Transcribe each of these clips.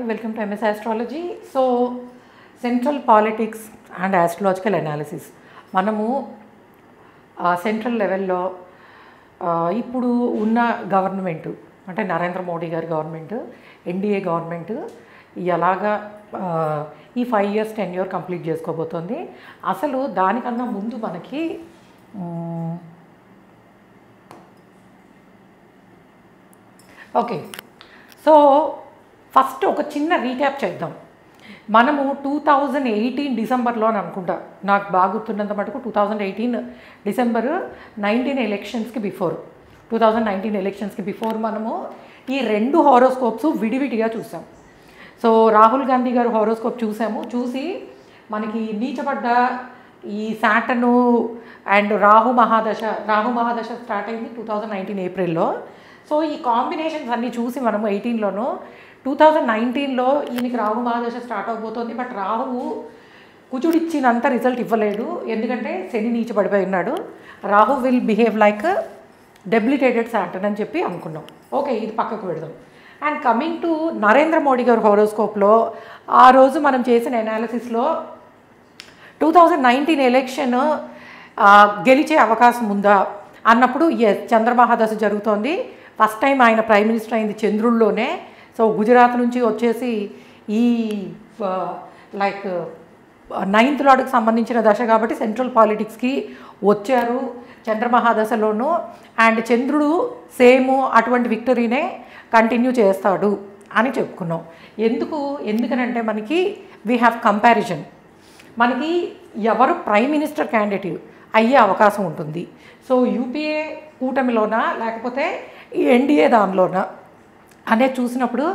welcome to MS Astrology. So, Central Politics and Astrological Analysis. మనము central లెవెల్లో ఇప్పుడు ఉన్న గవర్నమెంట్ అంటే నరేంద్ర మోడీ గారి గవర్నమెంట్, ఎన్డీఏ గవర్నమెంట్ ఎలాగా ఈ 5 years టెన్యూర్ కంప్లీట్ చేసుకోబోతోంది. అసలు దానికన్నా ముందు మనకి ఓకే, సో ఫస్ట్ ఒక చిన్న రీక్యాప్ చేద్దాం. మనము 2018 డిసెంబర్లో అని అనుకుంటా, నాకు బాగా గుర్తున్నంత మటుకు 2018 డిసెంబర్ 19 ఎలక్షన్స్కి బిఫోర్, 2019 ఎలక్షన్స్కి బిఫోర్ మనము ఈ 2 హారోస్కోప్స్ విడివిడిగా చూసాం. సో రాహుల్ గాంధీ గారు హారోస్కోప్ చూసి మనకి నీచపడ్డ ఈ శాటర్న్ అండ్ రాహు మహాదశ స్టార్ట్ అయింది 2019 ఏప్రిల్లో. సో ఈ కాంబినేషన్స్ అన్నీ చూసి మనము 18లోనూ 2019లో ఈయనకి రాహు మహాదశ స్టార్ట్ అవబోతోంది. బట్ రాహువు కుజుడిచ్చినంత రిజల్ట్ ఇవ్వలేడు, ఎందుకంటే శని నీచపడిపోయి ఉన్నాడు. Rahu will behave like debilitated Saturn అని చెప్పి అనుకున్నాం. ఓకే, ఇది పక్కకు పెడదాం. And coming to Narendra Modi గారి హోరోస్కోప్లో ఆ రోజు మనం చేసిన అనాలిసిస్లో 2019 ఎలక్షన్ గెలిచే అవకాశం ఉందా అన్నప్పుడు చంద్రమహాదశ జరుగుతోంది. ఫస్ట్ టైం ఆయన ప్రైమ్ మినిస్టర్ అయింది చంద్రుల్లోనే. సో గుజరాత్ నుంచి వచ్చేసి ఈ లైక్ 9th లార్డ్కి సంబంధించిన దశ కాబట్టి సెంట్రల్ పాలిటిక్స్కి వచ్చారు చంద్రమహాదశలోనూ. అండ్ చంద్రుడు సేమ్ అటువంటి విక్టరీనే కంటిన్యూ చేస్తాడు అని చెప్పుకున్నాం. ఎందుకనంటే మనకి వీ హ్యావ్ కంపారిజన్, మనకి ఎవరు ప్రైమ్ మినిస్టర్ క్యాండిడేట్ అయ్యే అవకాశం ఉంటుంది. సో యూపీఏ కూటమిలోనా లేకపోతే ఈ ఎన్డీఏ దానిలోనా అనేది చూసినప్పుడు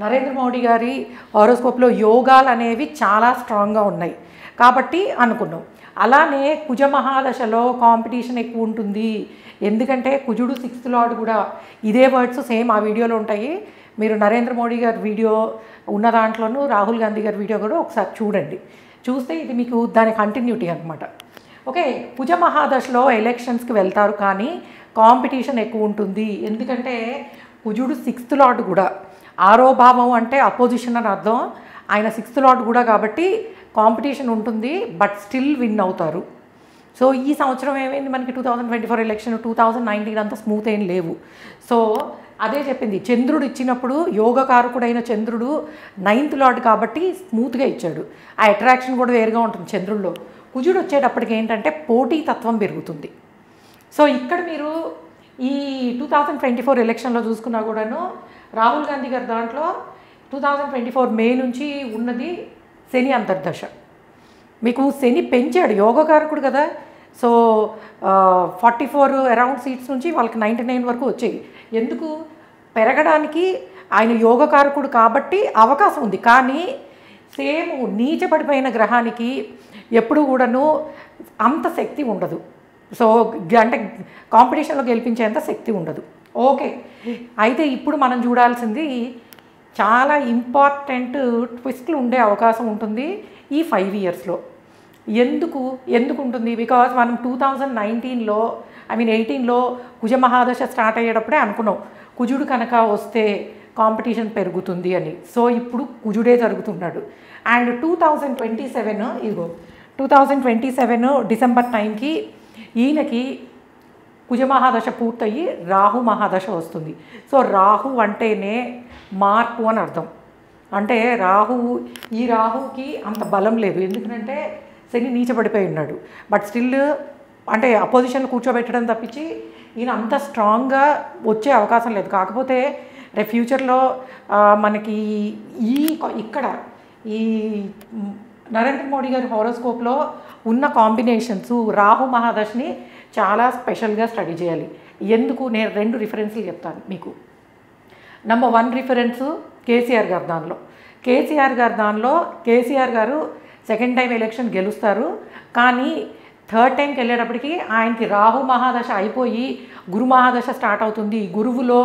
నరేంద్ర మోడీ గారి హారోస్కోప్లో యోగాలు అనేవి చాలా స్ట్రాంగ్గా ఉన్నాయి కాబట్టి అనుకున్నాం. అలానే కుజ మహాదశలో కాంపిటీషన్ ఎక్కువ ఉంటుంది, ఎందుకంటే కుజుడు 6th లార్డ్ కూడా. ఇదే వర్డ్స్ సేమ్ ఆ వీడియోలో ఉంటాయి. మీరు నరేంద్ర మోడీ గారి వీడియో ఉన్న దాంట్లోనూ రాహుల్ గాంధీ గారి వీడియో కూడా ఒకసారి చూడండి, చూస్తే ఇది మీకు దాని కంటిన్యూటీ అనమాట. ఓకే, కుజ మహాదశలో ఎలక్షన్స్కి వెళ్తారు కానీ కాంపిటీషన్ ఎక్కువ ఉంటుంది, ఎందుకంటే కుజుడు 6th లార్డ్ కూడా. 6వ భావం అంటే అపోజిషన్ అని అర్థం, ఆయన 6th లార్డ్ కూడా కాబట్టి కాంపిటీషన్ ఉంటుంది, బట్ స్టిల్ విన్ అవుతారు. సో ఈ సంవత్సరం ఏమైంది మనకి 2024 ఎలక్షన్, 2019 అంతా స్మూత్ ఏం లేవు. సో అదే చెప్పింది, చంద్రుడు ఇచ్చినప్పుడు యోగకారకుడైన చంద్రుడు 9th లార్డ్ కాబట్టి స్మూత్గా ఇచ్చాడు. ఆ అట్రాక్షన్ కూడా వేరుగా ఉంటుంది చంద్రుల్లో. కుజుడు వచ్చేటప్పటికి ఏంటంటే పోటీతత్వం పెరుగుతుంది. సో ఇక్కడ మీరు ఈ 2024 ఎలక్షన్లో చూసుకున్నా కూడాను రాహుల్ గాంధీ గారి దాంట్లో 2024 మే నుంచి ఉన్నది శని అంతర్దశ. మీకు శని పెంచాడు, యోగకారకుడు కదా. సో 44 అరౌండ్ సీట్స్ నుంచి వాళ్ళకి 99 వరకు వచ్చాయి. ఎందుకు పెరగడానికి? ఆయన యోగకారకుడు కాబట్టి అవకాశం ఉంది. కానీ సేమ్ నీచపడిపోయిన గ్రహానికి ఎప్పుడు కూడాను అంత శక్తి ఉండదు. సో అంటే కాంపిటీషన్లో గెలిపించేంత శక్తి ఉండదు. ఓకే, అయితే ఇప్పుడు మనం చూడాల్సింది చాలా ఇంపార్టెంట్ ట్విస్ట్లు ఉండే అవకాశం ఉంటుంది ఈ 5 yearsలో. ఎందుకు ఉంటుంది? బికాజ్ మనం 2019లో 18లో కుజ మహాదశ స్టార్ట్ అయ్యేటప్పుడే అనుకున్నాం కుజుడు కనుక వస్తే కాంపిటీషన్ పెరుగుతుంది అని. సో ఇప్పుడు కుజుడే జరుగుతున్నాడు. అండ్ 2027 డిసెంబర్ టైంకి ఈయనకి కుజ మహాదశ పూర్తయి రాహు మహాదశ వస్తుంది. సో రాహు అంటేనే మార్పు అని అర్థం. అంటే ఈ రాహుకి అంత బలం లేదు, ఎందుకంటే శని నీచపడిపోయి ఉన్నాడు. బట్ స్టిల్ అంటే అపోజిషన్లో కూర్చోబెట్టడం తప్పించి ఈయన అంత స్ట్రాంగ్గా వచ్చే అవకాశం లేదు. కాకపోతే రేపు ఫ్యూచర్లో మనకి ఇక్కడ ఈ నరేంద్ర మోడీ గారి హారోస్కోప్లో ఉన్న కాంబినేషన్స్ రాహు మహాదశని చాలా స్పెషల్గా స్టడీ చేయాలి. ఎందుకు? నేను 2 రిఫరెన్స్లు చెప్తాను మీకు. నెంబర్ 1 రిఫరెన్స్ కేసీఆర్ గారి దానిలో కేసీఆర్ గారు 2nd టైం ఎలక్షన్ గెలుస్తారు. కానీ 3rd టైంకి వెళ్ళేటప్పటికి ఆయనకి రాహు మహాదశ అయిపోయి గురు మహాదశ స్టార్ట్ అవుతుంది. గురువులో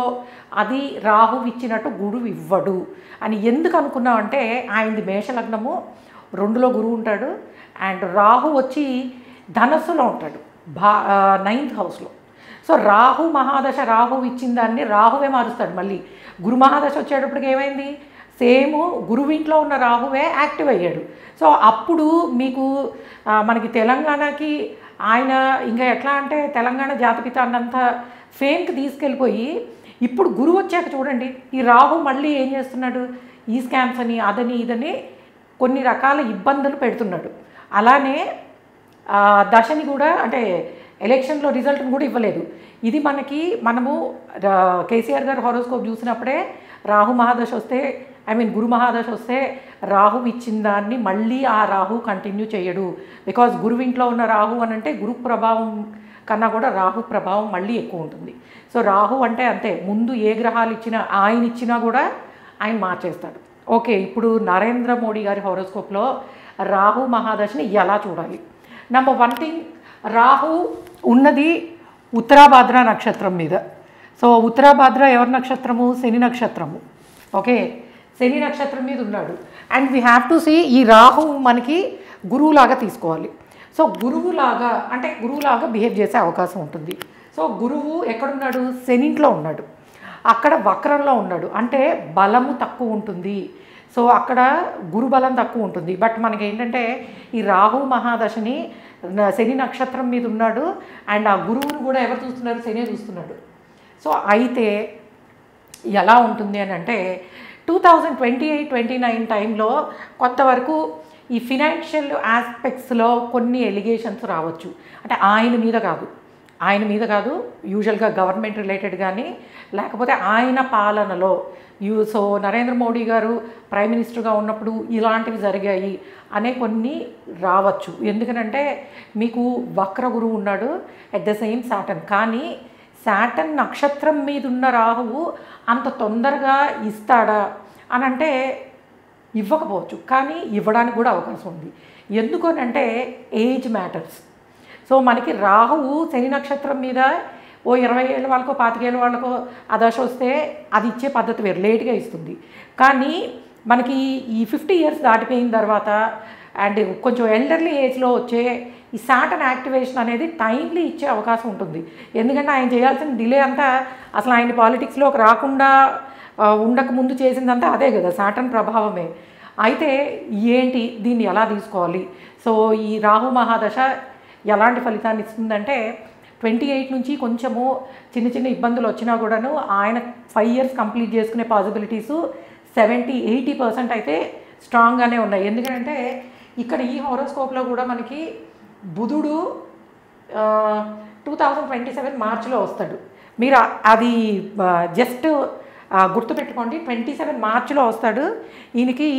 అది రాహు ఇచ్చినట్టు గురువు ఇవ్వడు అని ఎందుకు అనుకున్నాం అంటే, ఆయనది మేషలగ్నము, 2లో గురువు ఉంటాడు. అండ్ రాహు వచ్చి ధనస్సులో ఉంటాడు, 9th హౌస్లో. సో రాహు మహాదశ రాహు ఇచ్చిన దాన్ని రాహువే మారుస్తాడు. మళ్ళీ గురు మహాదశ వచ్చేటప్పటికి ఏమైంది? సేమ్ గురువు ఇంట్లో ఉన్న రాహువే యాక్టివ్ అయ్యాడు. సో అప్పుడు మీకు మనకి తెలంగాణకి ఆయన ఇంకా ఎట్లా అంటే తెలంగాణ జాతిపిత అన్నంత ఫేమ్కి తీసుకెళ్ళిపోయి ఇప్పుడు గురువు వచ్చాక చూడండి ఈ రాహు మళ్ళీ ఏం చేస్తున్నాడు, ఈ స్కామ్స్ అని అదని ఇదని కొన్ని రకాల ఇబ్బందులు పెడుతున్నాడు. అలానే దశని కూడా అంటే ఎలక్షన్లో రిజల్ట్ని కూడా ఇవ్వలేదు. ఇది మనము కేసీఆర్ గారు హారోస్కోప్ చూసినప్పుడే రాహు మహాదశ వస్తే గురు మహాదశ వస్తే రాహు ఇచ్చిన దాన్ని మళ్ళీ ఆ రాహు కంటిన్యూ చేయడు. బికాజ్ గురువు ఇంట్లో ఉన్న రాహు అని అంటే గురు ప్రభావం కన్నా కూడా రాహు ప్రభావం మళ్ళీ ఎక్కువ ఉంటుంది. సో రాహు అంటే అంతే, ముందు ఏ గ్రహాలు ఇచ్చినా ఆయన ఇచ్చినా కూడా ఆయన మార్చేస్తాడు. ఓకే, ఇప్పుడు నరేంద్ర మోడీ గారి హారోస్కోప్లో రాహు మహాదశని ఎలా చూడాలి? నెంబర్ 1 థింగ్, రాహు ఉన్నది ఉత్తరాభాద్ర నక్షత్రం మీద. సో ఉత్తరాభాద్ర ఎవరి నక్షత్రము? శని నక్షత్రము. ఓకే, శని నక్షత్రం మీద ఉన్నాడు. And we have to see ఈ రాహు మనకి గురువులాగా తీసుకోవాలి. సో గురువులాగా బిహేవ్ చేసే అవకాశం ఉంటుంది. సో గురువు ఎక్కడున్నాడు? శనింట్లో ఉన్నాడు, అక్కడ వక్రంలో ఉన్నాడు, అంటే బలము తక్కువ ఉంటుంది. సో అక్కడ గురు బలం తక్కువ ఉంటుంది. బట్ మనకి ఏంటంటే ఈ రాహు మహాదశని శని నక్షత్రం మీద ఉన్నాడు, అండ్ ఆ గురువును కూడా ఎవరు చూస్తున్నారు? శనే చూస్తున్నాడు. సో అయితే ఎలా ఉంటుంది అని అంటే 2028-29 టైంలో కొంతవరకు ఈ ఫినాన్షియల్ ఆస్పెక్ట్స్లో కొన్ని ఎలిగేషన్స్ రావచ్చు. అంటే ఆయన మీద కాదు యూజువల్గా గవర్నమెంట్ రిలేటెడ్ కానీ లేకపోతే ఆయన పాలనలో సో నరేంద్ర మోడీ గారు ప్రైమ్ మినిస్టర్గా ఉన్నప్పుడు ఇలాంటివి జరిగాయి అనే కొన్ని రావచ్చు. ఎందుకనంటే మీకు వక్ర గురువు ఉన్నాడు, ఎట్ ద సేమ్ సాటర్న్. కానీ సాటర్న్ నక్షత్రం మీద ఉన్న రాహువు అంత తొందరగా ఇస్తాడా అని అంటే ఇవ్వకపోవచ్చు, కానీ ఇవ్వడానికి కూడా అవకాశం ఉంది. ఎందుకనంటే ఏజ్ మ్యాటర్స్. సో మనకి రాహువు శని నక్షత్రం మీద 20 ఏళ్ళ వాళ్ళకో 25 ఏళ్ళ వాళ్ళకో ఆ దశ వస్తే అది ఇచ్చే పద్ధతి వేరు, లేట్గా ఇస్తుంది. కానీ మనకి ఈ 50 ఇయర్స్ దాటిపోయిన తర్వాత అండ్ కొంచెం ఎల్డర్లీ ఏజ్లో వచ్చే ఈ సాటర్న్ యాక్టివేషన్ అనేది టైమ్లీ ఇచ్చే అవకాశం ఉంటుంది. ఎందుకంటే ఆయన చేయాల్సిన డిలే అంతా అసలు ఆయన పాలిటిక్స్లోకి రాకుండా ఉండకముందు చేసిందంతా అదే కదా, సాటర్న్ ప్రభావమే. అయితే ఏంటి దీన్ని ఎలా తీసుకోవాలి? సో ఈ రాహు మహాదశ ఎలాంటి ఫలితాన్ని ఇస్తుందంటే 28 నుంచి కొంచెము చిన్న ఇబ్బందులు వచ్చినా కూడాను ఆయన 5 ఇయర్స్ కంప్లీట్ చేసుకునే పాసిబిలిటీసు 70-80% అయితే స్ట్రాంగ్గానే ఉన్నాయి. ఎందుకంటే ఇక్కడ ఈ హారోస్కోప్లో కూడా మనకి బుధుడు 2027 మార్చిలో వస్తాడు. మీరు అది జస్ట్ గుర్తుపెట్టుకోండి, 27 మార్చిలో వస్తాడు. ఈయనకి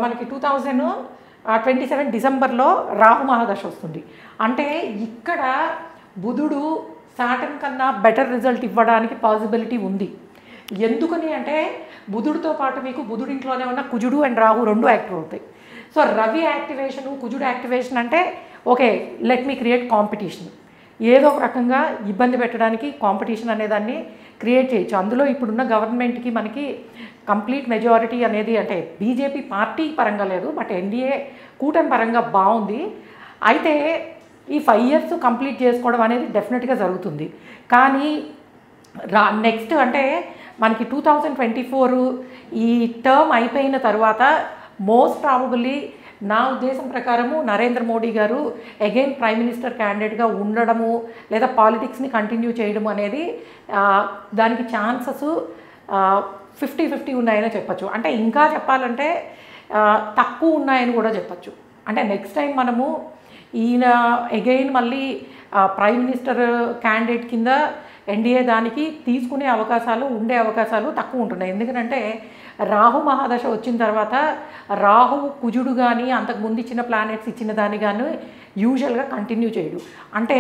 మనకి 2027 డిసెంబర్లో రాహు మహాదశ వస్తుంది. అంటే ఇక్కడ బుధుడు సాటర్న్ కన్నా బెటర్ రిజల్ట్ ఇవ్వడానికి పాసిబిలిటీ ఉంది. ఎందుకని అంటే బుధుడితో పాటు మీకు బుధుడింట్లోనే ఉన్న కుజుడు అండ్ రాహు 2 యాక్టివ్ అవుతాయి. సో రవి యాక్టివేషను కుజుడు యాక్టివేషన్ అంటే okay, let me create competition, ఏదో ఒక రకంగా ఇబ్బంది పెట్టడానికి కాంపిటీషన్ అనేదాన్ని క్రియేట్ చేయొచ్చు. అందులో ఇప్పుడున్న గవర్నమెంట్కి మనకి కంప్లీట్ మెజారిటీ అనేది అంటే బీజేపీ పార్టీ పరంగా లేదు, బట్ ఎన్డీఏ కూటమి పరంగా బాగుంది. అయితే ఈ 5 ఇయర్స్ కంప్లీట్ చేసుకోవడం అనేది డెఫినెట్గా జరుగుతుంది. కానీ నెక్స్ట్ అంటే మనకి 2024 ఈ టర్మ్ అయిపోయిన తర్వాత మోస్ట్ ప్రాబబుల్లీ నా ఉద్దేశం ప్రకారము నరేంద్ర మోడీ గారు అగైన్ ప్రైమ్ మినిస్టర్ క్యాండిడేట్గా ఉండడము లేదా పాలిటిక్స్ని కంటిన్యూ చేయడం అనేది దానికి ఛాన్సెస్ 50-50 ఉన్నాయని చెప్పచ్చు. అంటే ఇంకా చెప్పాలంటే తక్కువ ఉన్నాయని కూడా చెప్పచ్చు. అంటే నెక్స్ట్ టైం మనము ఈయన అగైన్ మళ్ళీ ప్రైమ్ మినిస్టర్ క్యాండిడేట్ కింద ఎన్డీఏ దానికి తీసుకునే ఉండే అవకాశాలు తక్కువ ఉంటున్నాయి. ఎందుకంటే రాహు మహాదశ వచ్చిన తర్వాత రాహు కుజుడు కానీ అంతకుముందు ఇచ్చిన ప్లానెట్స్ ఇచ్చిన దాన్ని కానీ యూజువల్గా కంటిన్యూ చేయడు. అంటే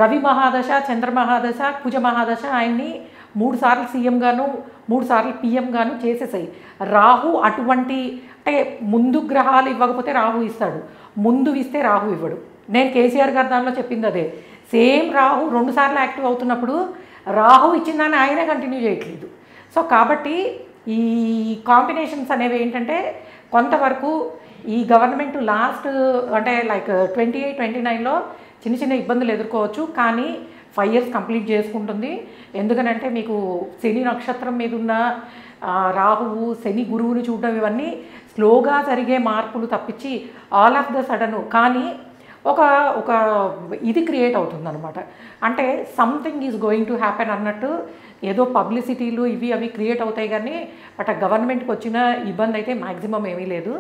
రవి మహాదశ, చంద్ర మహాదశ, కుజ మహాదశ ఆయన్ని 3 సార్లు సీఎం గాను 3 సార్లు పిఎం గాను చేసేసాయి. రాహు అటువంటి అంటే ముందు గ్రహాలు ఇవ్వకపోతే రాహు ఇస్తాడు, ముందు ఇస్తే రాహు ఇవ్వడు. నేను కేసీఆర్ గారి దానిలో చెప్పింది అదే. సేమ్ రాహు 2 సార్లు యాక్టివ్ అవుతున్నప్పుడు రాహు ఇచ్చిన దాన్ని ఆయనే కంటిన్యూ చేయట్లేదు. సో కాబట్టి ఈ కాంబినేషన్స్ అనేవి ఏంటంటే కొంతవరకు ఈ గవర్నమెంట్ లాస్ట్ అంటే లైక్ 28-29లో చిన్న ఇబ్బందులు ఎదుర్కోవచ్చు, కానీ 5 ఇయర్స్ కంప్లీట్ చేసుకుంటుంది. ఎందుకనంటే మీకు శని నక్షత్రం మీద ఉన్న రాహువు శని గురువుని చూడడం ఇవన్నీ స్లోగా జరిగే మార్పులు తప్పించి ఆల్ ఆఫ్ ద సడన్ కానీ ఒక ఒక ఇది క్రియేట్ అవుతుందన్నమాట. అంటే something is going to happen అన్నట్టు ఏదో పబ్లిసిటీలు ఇవి అవి క్రియేట్ అవుతాయి కానీ బట్ ఆ గవర్నమెంట్కి వచ్చిన ఇబ్బంది అయితే మ్యాక్సిమం ఏమీ లేదు.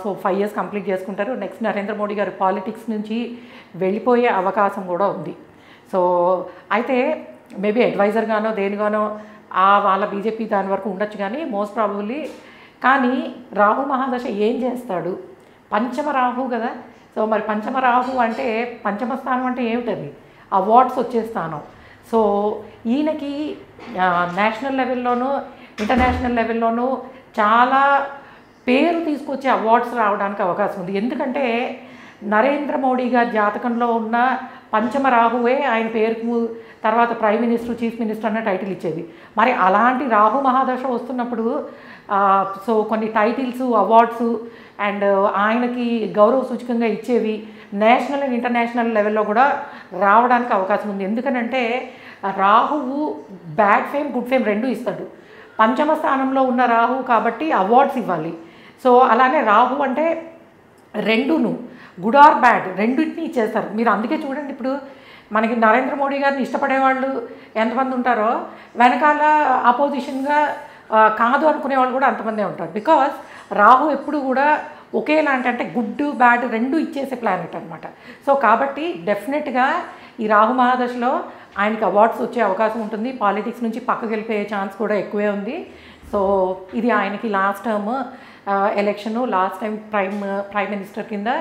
సో 5 years కంప్లీట్ చేసుకుంటారు. నెక్స్ట్ నరేంద్ర మోడీ గారు పాలిటిక్స్ నుంచి వెళ్ళిపోయే అవకాశం కూడా ఉంది. సో అయితే మేబీ అడ్వైజర్గానో దేనిగానో వాళ్ళ బీజేపీ దాని వరకు ఉండొచ్చు కానీ మోస్ట్ ప్రాబబ్లీ. కానీ రాహు మహాదశ ఏం చేస్తాడు? పంచమ రాహు కదా. సో మరి పంచమ రాహు అంటే పంచమ స్థానం అంటే ఏమిటది? అవార్డ్స్ వచ్చే స్థానం. సో ఈయనకి నేషనల్ లెవెల్లోనూ ఇంటర్నేషనల్ లెవెల్లోనూ చాలా పేరు తీసుకొచ్చే అవార్డ్స్ రావడానికి అవకాశం ఉంది. ఎందుకంటే నరేంద్ర మోడీ గారి జాతకంలో ఉన్న పంచమ రాహువే ఆయన పేరుకు తర్వాత ప్రైమ్ మినిస్టర్ చీఫ్ మినిస్టర్ అన్న టైటిల్ ఇచ్చేది. మరి అలాంటి రాహు మహాదశ వస్తున్నప్పుడు సో కొన్ని టైటిల్స్ అవార్డ్స్ అండ్ ఆయనకి గౌరవ సూచకంగా ఇచ్చేవి నేషనల్ అండ్ ఇంటర్నేషనల్ లెవెల్లో కూడా రావడానికి అవకాశం ఉంది. ఎందుకనంటే రాహువు బ్యాడ్ ఫేమ్ గుడ్ ఫేమ్ రెండు ఇస్తాడు. పంచమ స్థానంలో ఉన్న రాహు కాబట్టి అవార్డ్స్ ఇవ్వాలి. సో అలానే రాహు అంటే రెండును గుడ్ ఆర్ బ్యాడ్ రెండింటిని ఇచ్చేస్తారు. మీరు అందుకే చూడండి ఇప్పుడు మనకి నరేంద్ర మోడీ గారిని ఇష్టపడే వాళ్ళు ఎంతమంది ఉంటారో వెనకాల ఆపోజిషన్గా కాదు అనుకునే వాళ్ళు కూడా అంతమందే ఉంటారు. బికాజ్ రాహు ఎప్పుడు కూడా ఒకేలాంటి అంటే గుడ్ బ్యాడ్ రెండు ఇచ్చేసే ప్లానెట్ అనమాట. సో కాబట్టి డెఫినెట్గా ఈ రాహు మహాదశలో ఆయనకి అవార్డ్స్ వచ్చే అవకాశం ఉంటుంది. పాలిటిక్స్ నుంచి పక్కకి వెళ్ళిపోయే ఛాన్స్ కూడా ఎక్కువే ఉంది. సో ఇది ఆయనకి last term election last time prime minister కింద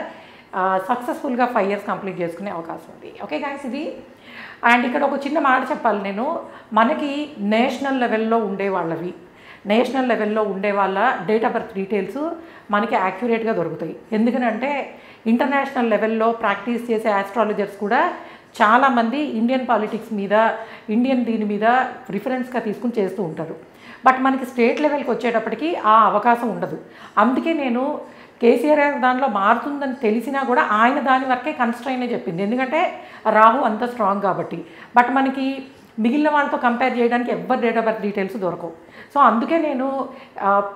సక్సెస్ఫుల్గా 5 years కంప్లీట్ చేసుకునే అవకాశం ఉంది. ఓకే గాయ్స్, ఇది అండ్ ఇక్కడ ఒక చిన్న మాట చెప్పాలి నేను. మనకి నేషనల్ లెవెల్లో ఉండే వాళ్ళ డేట్ ఆఫ్ బర్త్ డీటెయిల్స్ మనకి యాక్యురేట్గా దొరుకుతాయి. ఎందుకనంటే ఇంటర్నేషనల్ లెవెల్లో ప్రాక్టీస్ చేసే ఆస్ట్రాలజర్స్ కూడా చాలామంది ఇండియన్ పాలిటిక్స్ మీద దీని మీద రిఫరెన్స్గా తీసుకుని చేస్తూ ఉంటారు. బట్ మనకి స్టేట్ లెవెల్కి వచ్చేటప్పటికి ఆ అవకాశం ఉండదు. అందుకే నేను కేసీఆర్ దానిలో మారుతుందని తెలిసినా కూడా ఆయన దాని వరకే కన్స్ట్రైన్ చెప్పింది. ఎందుకంటే రాహు అంత స్ట్రాంగ్ కాబట్టి. బట్ మనకి మిగిలిన వాళ్ళతో కంపేర్ చేయడానికి ఎవరి డేట్ ఆఫ్ బర్త్ డీటెయిల్స్ దొరకవు. సో అందుకే నేను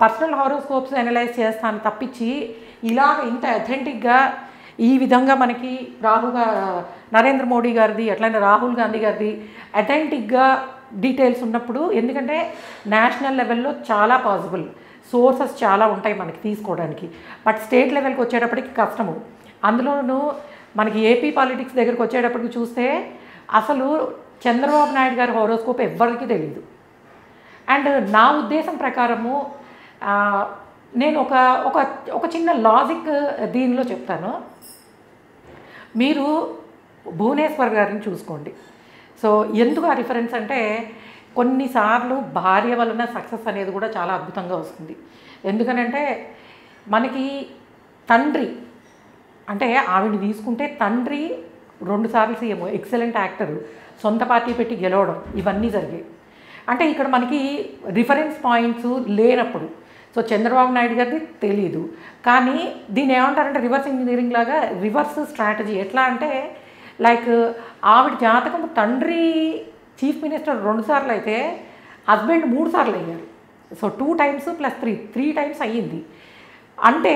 పర్సనల్ హారోస్కోప్స్ అనలైజ్ చేస్తాను తప్పించి ఇలాగ ఇంత అథెంటిక్గా ఈ విధంగా మనకి నరేంద్ర మోడీ గారిది అట్లనే రాహుల్ గాంధీ గారిది అథెంటిక్గా డీటెయిల్స్ ఉన్నప్పుడు, ఎందుకంటే నేషనల్ లెవెల్లో చాలా పాసిబుల్ సోర్సెస్ చాలా ఉంటాయి మనకి తీసుకోవడానికి. బట్ స్టేట్ లెవెల్కి వచ్చేటప్పటికి కష్టము. అందులోనూ మనకి ఏపీ పాలిటిక్స్ దగ్గరికి వచ్చేటప్పటికి చూస్తే అసలు చంద్రబాబు నాయుడు గారి హోరోస్కోప్ ఎవ్వరికీ తెలియదు. అండ్ నా ఉద్దేశం ప్రకారము నేను ఒక చిన్న లాజిక్ దీనిలో చెప్తాను. మీరు భువనేశ్వర్ గారిని చూసుకోండి. సో ఎందుకు ఆ రిఫరెన్స్ అంటే కొన్నిసార్లు భార్య వలన సక్సెస్ అనేది కూడా చాలా అద్భుతంగా వస్తుంది. ఎందుకనంటే మనకి తండ్రి అంటే ఆవిడని తీసుకుంటే తండ్రి 2 సార్లు సీఎం, ఎక్సలెంట్ యాక్టర్, సొంత పార్టీ పెట్టి గెలవడం ఇవన్నీ జరిగాయి. అంటే ఇక్కడ మనకి రిఫరెన్స్ పాయింట్స్ లేనప్పుడు సో చంద్రబాబు నాయుడు గారిది తెలీదు. కానీ దీన్ని ఏమంటారంటే రివర్స్ ఇంజనీరింగ్ లాగా రివర్స్ స్ట్రాటజీ. ఎట్లా అంటే లైక్ ఆవిడ జాతకం తండ్రి చీఫ్ మినిస్టర్ 2 సార్లు అయితే హస్బెండ్ 3 సార్లు అయ్యారు. సో 2 times + 3 times అయ్యింది. అంటే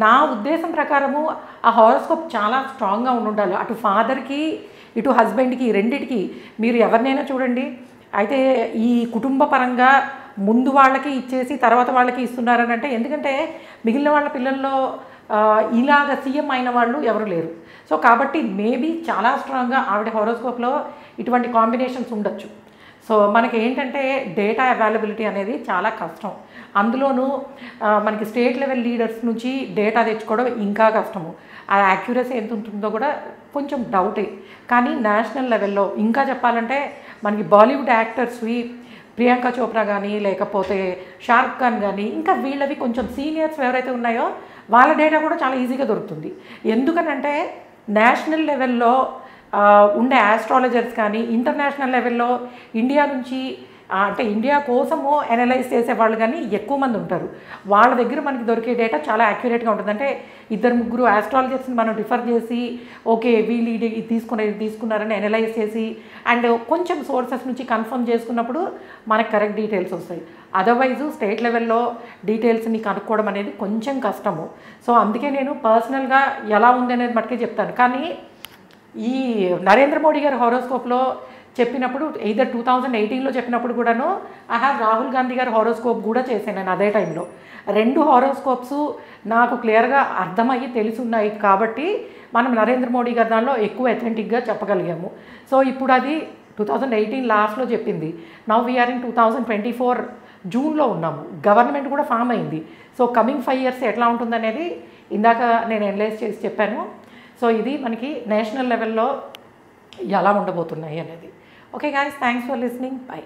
నా ఉద్దేశం ప్రకారము ఆ హారోస్కోప్ చాలా స్ట్రాంగ్గా ఉండాలి. అటు ఫాదర్కి ఇటు హస్బెండ్కి రెండిటికి మీరు ఎవరినైనా చూడండి. అయితే ఈ కుటుంబ పరంగా ముందు వాళ్ళకి ఇచ్చేసి తర్వాత వాళ్ళకి ఇస్తున్నారని అంటే ఎందుకంటే మిగిలిన వాళ్ళ పిల్లల్లో ఇలాగ సీఎం అయిన వాళ్ళు ఎవరు లేరు. సో కాబట్టి మేబీ చాలా స్ట్రాంగ్గా ఆవిడ హోరోస్కోప్లో ఇటువంటి కాంబినేషన్స్ ఉండొచ్చు. సో మనకి ఏంటంటే డేటా అవైలబిలిటీ అనేది చాలా కష్టం. అందులోనూ మనకి స్టేట్ లెవెల్ లీడర్స్ నుంచి డేటా తెచ్చుకోవడం ఇంకా కష్టము. ఆ యాక్యురసీ ఎంత ఉంటుందో కూడా కొంచెం డౌటే. కానీ నేషనల్ లెవెల్లో ఇంకా చెప్పాలంటే మనకి బాలీవుడ్ యాక్టర్స్వి ప్రియాంక చోప్రా కానీ లేకపోతే షారుఖ్ ఖాన్ కానీ ఇంకా వీళ్ళవి కొంచెం సీనియర్స్ ఎవరైతే ఉన్నాయో వాళ్ళ డేటా కూడా చాలా ఈజీగా దొరుకుతుంది. ఎందుకనంటే నేషనల్ లెవెల్లో ఉండే ఆస్ట్రాలజర్స్ కానీ ఇంటర్నేషనల్ లెవెల్లో ఇండియా నుంచి అంటే ఇండియా కోసము అనలైజ్ చేసేవాళ్ళు కానీ ఎక్కువ మంది ఉంటారు. వాళ్ళ దగ్గర మనకి దొరికే డేటా చాలా యాక్యురేట్గా ఉంటుంది. అంటే 2-3 ఆస్ట్రాలజర్స్ని మనం రిఫర్ చేసి ఓకే వీళ్ళు ఇది తీసుకున్నారని అనలైజ్ చేసి అండ్ కొంచెం సోర్సెస్ నుంచి కన్ఫర్మ్ చేసుకున్నప్పుడు మనకు కరెక్ట్ డీటెయిల్స్ వస్తాయి. అదర్వైజు స్టేట్ లెవెల్లో డీటెయిల్స్ని కనుక్కోవడం అనేది కొంచెం కష్టము. సో అందుకే నేను పర్సనల్గా ఎలా ఉంది అనేది మటుకే చెప్తాను. కానీ ఈ నరేంద్ర మోడీ గారి హారోస్కోప్లో చెప్పినప్పుడు ఎయిదర్ 2018లో చెప్పినప్పుడు కూడాను ఐ హ్యావ్ రాహుల్ గాంధీ గారి హారోస్కోప్ కూడా చేశాను నేను అదే టైంలో. 2 హారోస్కోప్స్ నాకు క్లియర్గా అర్థమయ్యి తెలుసున్నాయి కాబట్టి మనం నరేంద్ర మోడీ గారి దానిలో ఎక్కువ అథెంటిక్గా చెప్పగలిగాము. సో ఇప్పుడు అది 2018 లాస్ట్లో చెప్పింది. నౌ వీఆర్ ఇన్ 2024 జూన్లో ఉన్నాము. గవర్నమెంట్ కూడా ఫామ్ అయింది. సో కమింగ్ 5 years ఎట్లా ఉంటుందనేది ఇందాక నేను అనలైజ్ చేసి చెప్పాను. సో ఇది మనకి నేషనల్ లెవెల్లో ఎలా ఉండబోతున్నాయి అనేది. Okay guys, thanks for listening. By.